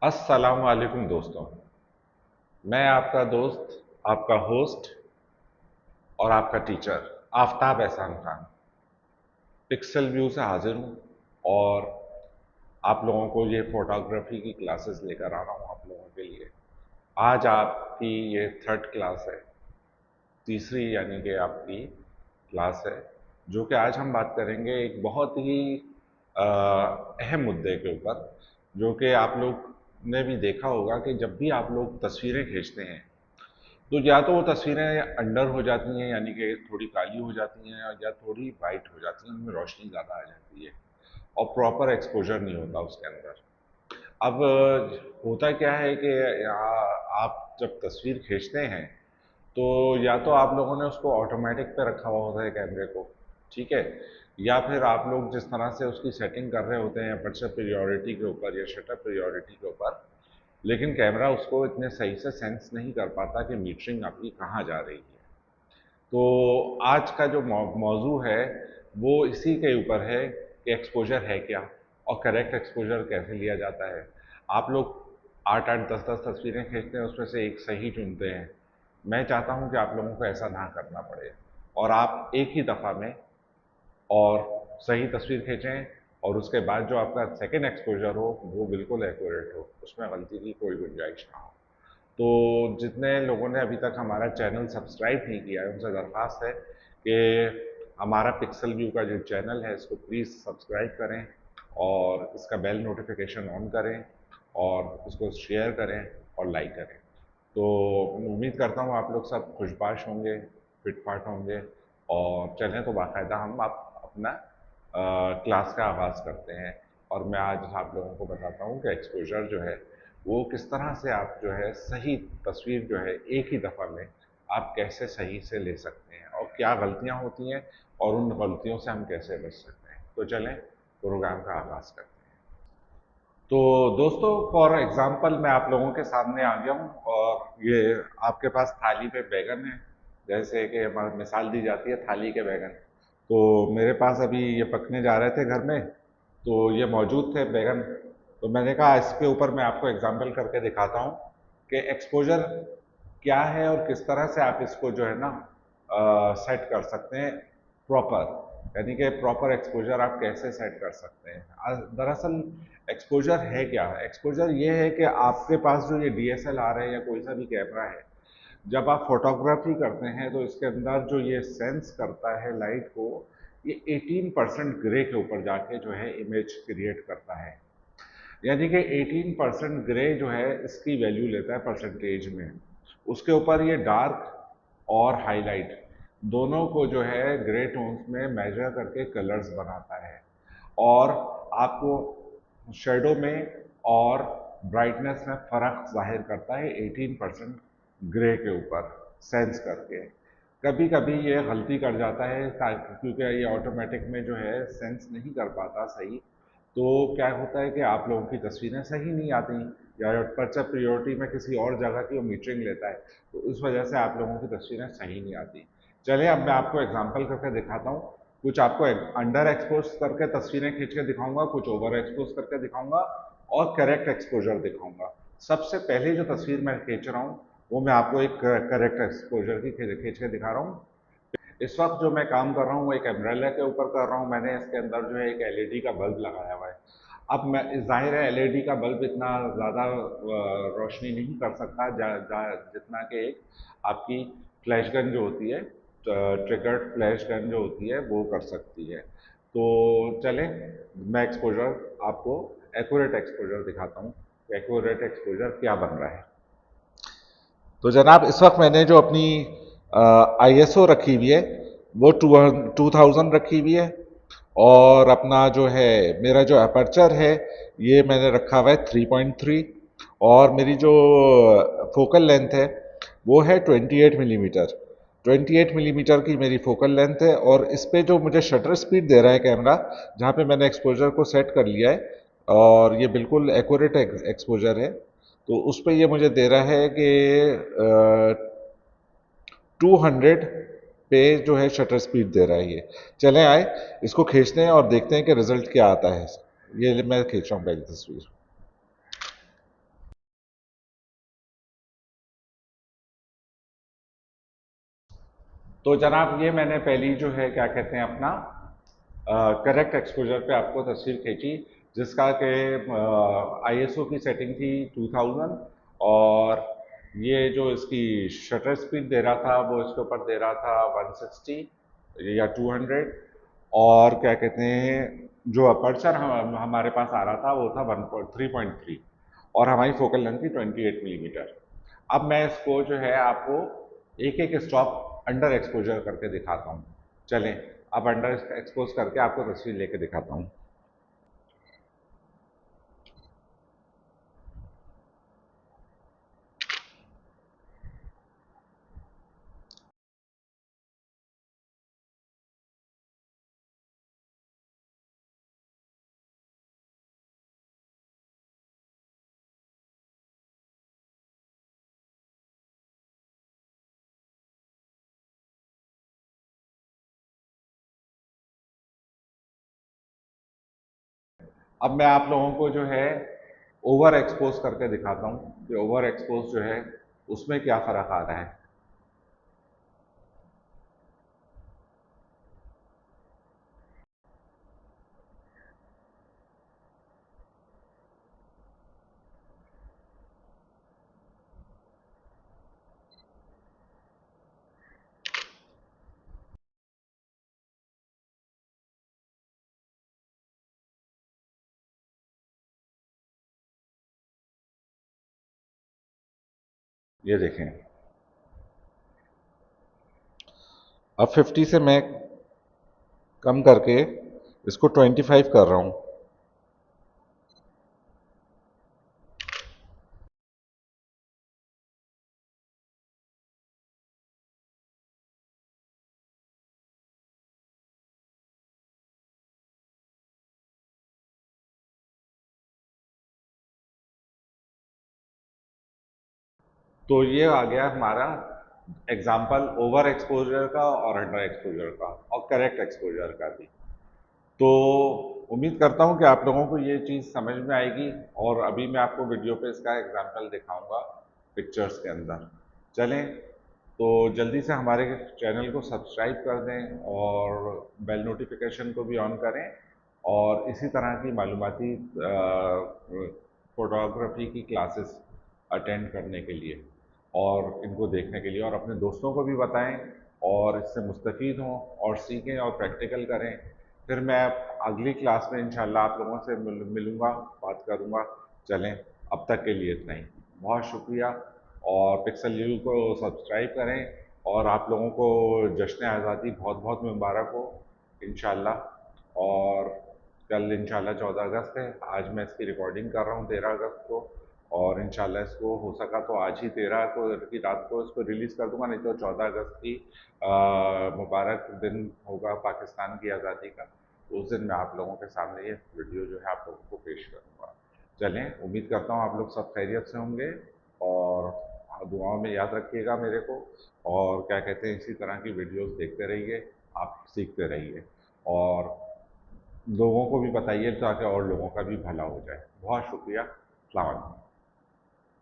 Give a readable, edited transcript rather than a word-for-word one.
अस्सलाम वालेकुम दोस्तों। मैं आपका दोस्त, आपका होस्ट और आपका टीचर आफताब एहसान खान पिक्सल व्यू से हाजिर हूँ और आप लोगों को ये फोटोग्राफी की क्लासेस लेकर आ रहा हूँ आप लोगों के लिए। आज आपकी ये थर्ड क्लास है, तीसरी यानी कि आपकी क्लास है, जो कि आज हम बात करेंगे एक बहुत ही अहम मुद्दे के ऊपर, जो कि आप लोग ने भी देखा होगा कि जब भी आप लोग तस्वीरें खींचते हैं तो या तो वो तस्वीरें अंडर हो जाती हैं, यानी कि थोड़ी काली हो जाती हैं, या थोड़ी वाइट हो जाती हैं, उनमें रोशनी ज़्यादा आ जाती है और प्रॉपर एक्सपोजर नहीं होता उसके अंदर। अब होता क्या है कि यहाँ आप जब तस्वीर खींचते हैं तो या तो आप लोगों ने उसको ऑटोमेटिक पे रखा हुआ होता है कैमरे को, ठीक है, या फिर आप लोग जिस तरह से उसकी सेटिंग कर रहे होते हैं अपर्चर प्रायोरिटी के ऊपर या शटर प्रायोरिटी के ऊपर, लेकिन कैमरा उसको इतने सही से सेंस नहीं कर पाता कि मीटरिंग आपकी कहाँ जा रही है। तो आज का जो मौजू है वो इसी के ऊपर है कि एक्सपोजर है क्या और करेक्ट एक्सपोजर कैसे लिया जाता है। आप लोग 8-8 10-10 तस्वीरें खींचते हैं, उसमें से एक सही चुनते हैं। मैं चाहता हूं कि आप लोगों को ऐसा ना करना पड़े और आप एक ही दफ़ा में और सही तस्वीर खींचें, और उसके बाद जो आपका सेकंड एक्सपोजर हो वो बिल्कुल एक्यूरेट हो, उसमें गलती की कोई गुंजाइश ना हो। तो जितने लोगों ने अभी तक हमारा चैनल सब्सक्राइब नहीं किया है उनसे दरख्वास्त है कि हमारा पिक्सल व्यू का जो चैनल है इसको प्लीज़ सब्सक्राइब करें और इसका बेल नोटिफिकेशन ऑन करें और इसको शेयर करें और लाइक करें। तो उम्मीद करता हूँ आप लोग सब खुशबाश होंगे, फिटफाट होंगे, और चलें तो बाकायदा हम आप अपना क्लास का आगाज़ करते हैं। और मैं आज आप लोगों को बताता हूँ कि एक्सपोजर जो है वो किस तरह से आप जो है सही तस्वीर जो है एक ही दफ़ा में आप कैसे सही से ले सकते हैं और क्या गलतियाँ होती हैं और उन गलतियों से हम कैसे बच सकते हैं। तो चलें प्रोग्राम का आगाज़ करते हैं। तो दोस्तों, फॉर एग्जांपल मैं आप लोगों के सामने आ गया हूँ और ये आपके पास थाली पे बैगन है, जैसे कि मिसाल दी जाती है थाली के बैगन। तो मेरे पास अभी ये पकने जा रहे थे घर में, तो ये मौजूद थे बैगन। तो मैंने कहा इसके ऊपर मैं आपको एग्जाम्पल करके दिखाता हूँ कि एक्सपोजर क्या है और किस तरह से आप इसको जो है ना सेट कर सकते हैं प्रॉपर, यानी कि प्रॉपर एक्सपोजर आप कैसे सेट कर सकते हैं। दरअसल एक्सपोजर है क्या? एक्सपोजर ये है कि आपके पास जो ये डीएसएलआर है या कोई सा भी कैमरा है, जब आप फोटोग्राफी करते हैं तो इसके अंदर जो ये सेंस करता है लाइट को, ये 18% ग्रे के ऊपर जाके जो है इमेज क्रिएट करता है। यानी कि 18% ग्रे जो है इसकी वैल्यू लेता है परसेंटेज में। उसके ऊपर ये डार्क और हाईलाइट दोनों को जो है ग्रे टोन्स में मेजर करके कलर्स बनाता है, और आपको शेडो में और ब्राइटनेस में फ़र्क ज़ाहिर करता है 18% ग्रे के ऊपर सेंस करके। कभी कभी ये गलती कर जाता है क्योंकि ये ऑटोमेटिक में जो है सेंस नहीं कर पाता सही। तो क्या होता है कि आप लोगों की तस्वीरें सही नहीं आती, या पर्चा प्रियोरिटी में किसी और जगह की वो मीटरिंग लेता है, तो इस वजह से आप लोगों की तस्वीरें सही नहीं आती। चलिए अब मैं आपको एग्जांपल करके दिखाता हूँ। कुछ आपको अंडर एक्सपोज करके तस्वीरें खींच के दिखाऊंगा, कुछ ओवर एक्सपोज करके दिखाऊंगा और करेक्ट एक्सपोजर दिखाऊंगा। सबसे पहले जो तस्वीर मैं खींच रहा हूँ वो मैं आपको एक करेक्ट एक्सपोजर की खींच के दिखा रहा हूँ। इस वक्त जो मैं काम कर रहा हूँ वो एक एम्ब्रेला के ऊपर कर रहा हूँ। मैंने इसके अंदर जो है एक एलईडी का बल्ब लगाया हुआ है। अब मैं जाहिर है एलईडी का बल्ब इतना ज़्यादा रोशनी नहीं कर सकता जितना कि एक आपकी फ्लैश गन जो होती है, ट्रिगर्ड फ्लैश गन जो होती है वो कर सकती है। तो चलें मैं एक्सपोजर आपको एक्यूरेट एक्सपोजर दिखाता हूँ। एक्यूरेट एक्सपोजर क्या बन रहा है। तो जनाब इस वक्त मैंने जो अपनी आईएसओ रखी हुई है वो 2000 रखी हुई है, और अपना जो है मेरा जो अपर्चर है ये मैंने रखा हुआ है 3.3, और मेरी जो फोकल लेंथ है वो है 28 मिलीमीटर। 28 मिलीमीटर की मेरी फोकल लेंथ है, और इस पे जो मुझे शटर स्पीड दे रहा है कैमरा, जहाँ पे मैंने एक्सपोजर को सेट कर लिया है और ये बिल्कुल एक्यूरेट एक्सपोजर है, तो उस पर ये मुझे दे रहा है कि 200 पे जो है शटर स्पीड दे रहा है ये। चलें आए इसको खींचते हैं और देखते हैं कि रिजल्ट क्या आता है। ये मैं खींच रहा हूँ पहली तस्वीर। तो जनाब ये मैंने पहली जो है क्या कहते हैं अपना करेक्ट एक्सपोजर पे आपको तस्वीर खींची, जिसका कि आईएसओ की सेटिंग थी 2000, और ये जो इसकी शटर स्पीड दे रहा था वो इसके ऊपर दे रहा था 160 या 200, और क्या कहते हैं जो अपर्चर हमारे पास आ रहा था वो था 3.3, और हमारी फोकल लेंथ थी 28 मिलीमीटर। अब मैं इसको जो है आपको एक एक स्टॉप अंडर एक्सपोजर करके दिखाता हूँ। चलें, अब अंडर एक्सपोज करके आपको तस्वीर लेके दिखाता हूँ। अब मैं आप लोगों को जो है ओवर एक्सपोज करके दिखाता हूँ कि ओवर एक्सपोज जो है उसमें क्या फ़र्क आ रहा है। ये देखें, अब 50 से मैं कम करके इसको 25 कर रहा हूँ। तो ये आ गया हमारा एग्जाम्पल ओवर एक्सपोजर का और अंडर एक्सपोजर का और करेक्ट एक्सपोजर का भी। तो उम्मीद करता हूँ कि आप लोगों को ये चीज़ समझ में आएगी, और अभी मैं आपको वीडियो पे इसका एग्जाम्पल दिखाऊंगा पिक्चर्स के अंदर। चलें, तो जल्दी से हमारे चैनल को सब्सक्राइब कर दें और बेल नोटिफिकेशन को भी ऑन करें, और इसी तरह की मालूमाती फोटोग्राफी की क्लासेस अटेंड करने के लिए और इनको देखने के लिए, और अपने दोस्तों को भी बताएं और इससे मुस्तफ़ीद हों और सीखें और प्रैक्टिकल करें। फिर मैं अगली क्लास में इंशाल्लाह आप लोगों से मिलूँगा, बात करूँगा। चलें, अब तक के लिए इतना ही। बहुत शुक्रिया, और पिक्सल यू को सब्सक्राइब करें, और आप लोगों को जश्न आज़ादी बहुत बहुत मुबारक हो इंशाल्लाह। और कल इंशाल्लाह 14 अगस्त है, आज मैं इसकी रिकॉर्डिंग कर रहा हूँ 13 अगस्त को, और इंशाल्लाह इसको हो सका तो आज ही 13 को की रात को इसको रिलीज़ कर दूंगा, नहीं तो 14 अगस्त की मुबारक दिन होगा पाकिस्तान की आज़ादी का, तो उस दिन मैं आप लोगों के सामने ये वीडियो जो है आप लोगों को पेश करूँगा। चलें, उम्मीद करता हूँ आप लोग सब खैरियत से होंगे, और दुआओं में याद रखिएगा मेरे को, और क्या कहते हैं इसी तरह की वीडियोस देखते रहिए, आप सीखते रहिए, और लोगों को भी बताइए ताकि और लोगों का भी भला हो जाए। बहुत शुक्रिया। अस्सलाम वालेकुम।